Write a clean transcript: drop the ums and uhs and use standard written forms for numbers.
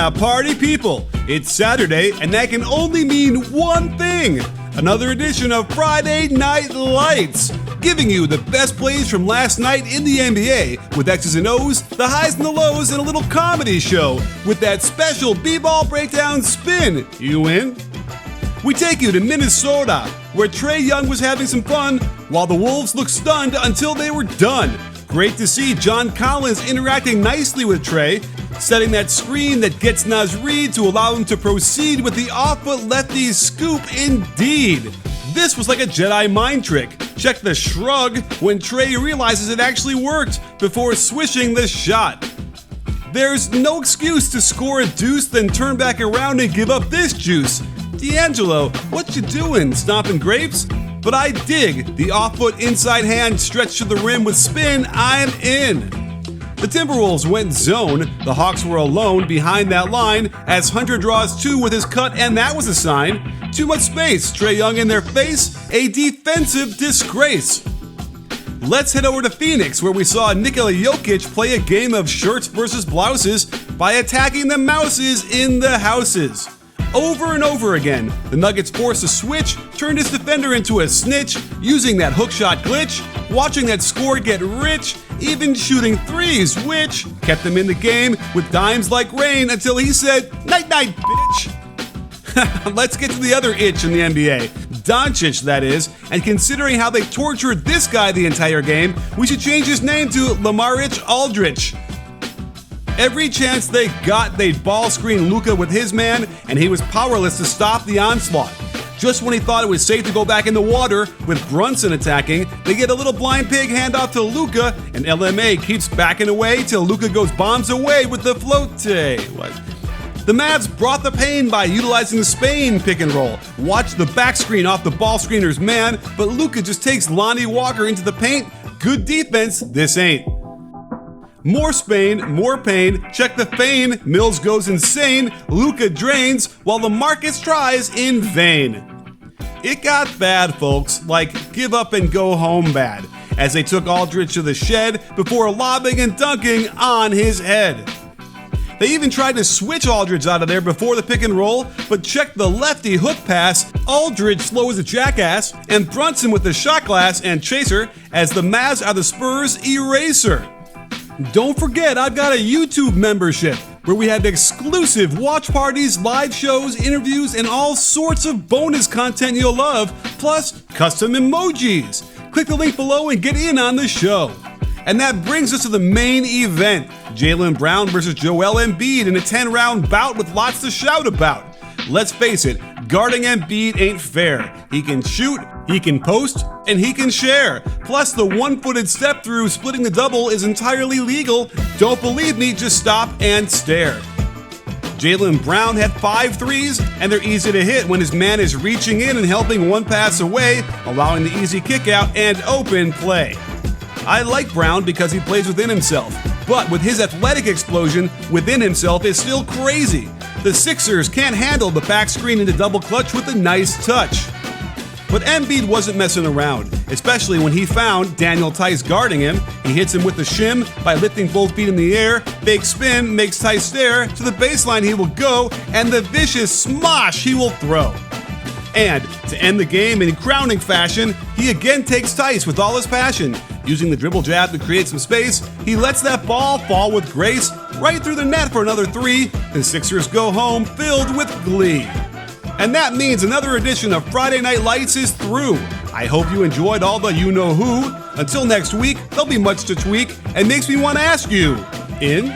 Yeah, party people, it's Saturday, and that can only mean one thing. Another edition of Friday Night Lights, giving you the best plays from last night in the NBA with X's and O's, the highs and the lows, and a little comedy show with that special B-ball breakdown spin. You in? We take you to Minnesota, where Trae Young was having some fun while the Wolves looked stunned until they were done. Great to see John Collins interacting nicely with Trae, setting that screen that gets Naz Reid to allow him to proceed with the off-foot lefty scoop indeed. This was like a Jedi mind trick. Check the shrug when Trae realizes it actually worked before swishing the shot. There's no excuse to score a deuce, then turn back around and give up this juice. D'Angelo, what you doing, stomping grapes? But I dig the off-foot inside hand stretch to the rim with spin. I'm in. The Timberwolves went zone. The Hawks were alone behind that line as Hunter draws two with his cut, and that was a sign. Too much space. Trae Young in their face. A defensive disgrace. Let's head over to Phoenix, where we saw Nikola Jokic play a game of shirts versus blouses by attacking the mouses in the houses. Over and over again, the Nuggets forced a switch, turned his defender into a snitch, using that hookshot glitch, watching that score get rich, even shooting threes, which kept them in the game with dimes like rain until he said, "Night-night, bitch." Let's get to the other itch in the NBA. Doncic, that is, and considering how they tortured this guy the entire game, we should change his name to Lamarich Aldridge. Every chance they got, they'd ball screen Luka with his man, and he was powerless to stop the onslaught. Just when he thought it was safe to go back in the water, with Brunson attacking, they get a little blind pig handoff to Luka, and LMA keeps backing away till Luka goes bombs away with the flote. The Mavs brought the pain by utilizing the Spain pick and roll. Watch the back screen off the ball screener's man, but Luka just takes Lonnie Walker into the paint. Good defense, this ain't. More Spain, more pain, check the fame, Mills goes insane, Luka drains, while LaMarcus tries in vain. It got bad, folks, like give up and go home bad, as they took Aldridge to the shed before lobbing and dunking on his head. They even tried to switch Aldridge out of there before the pick and roll, but check the lefty hook pass, Aldridge slow as a jackass, and Brunson with the shot glass and chaser as the Mavs are the Spurs eraser. Don't forget, I've got a YouTube membership where we have exclusive watch parties, live shows, interviews, and all sorts of bonus content you'll love, plus custom emojis. Click the link below and get in on the show. And that brings us to the main event, Jaylen Brown versus Joel Embiid in a 10-round bout with lots to shout about. Let's face it, guarding Embiid ain't fair. He can shoot, he can post, and he can share. Plus, the one-footed step-through splitting the double is entirely legal. Don't believe me? Just stop and stare. Jaylen Brown had 5 threes, and they're easy to hit when his man is reaching in and helping one pass away, allowing the easy kick-out and open play. I like Brown because he plays within himself, but with his athletic explosion within himself is still crazy. The Sixers can't handle the back screen into double clutch with a nice touch. But Embiid wasn't messing around, especially when he found Daniel Tice guarding him. He hits him with the shim by lifting both feet in the air, fake spin makes Tice stare, to the baseline he will go, and the vicious smosh he will throw. And to end the game in crowning fashion, he again takes Tice with all his passion. Using the dribble jab to create some space, he lets that ball fall with grace right through the net for another 3. The Sixers go home filled with glee. And that means another edition of Friday Night Lights is through. I hope you enjoyed all the you-know-who. Until next week, there'll be much to tweak and makes me want to ask you, in?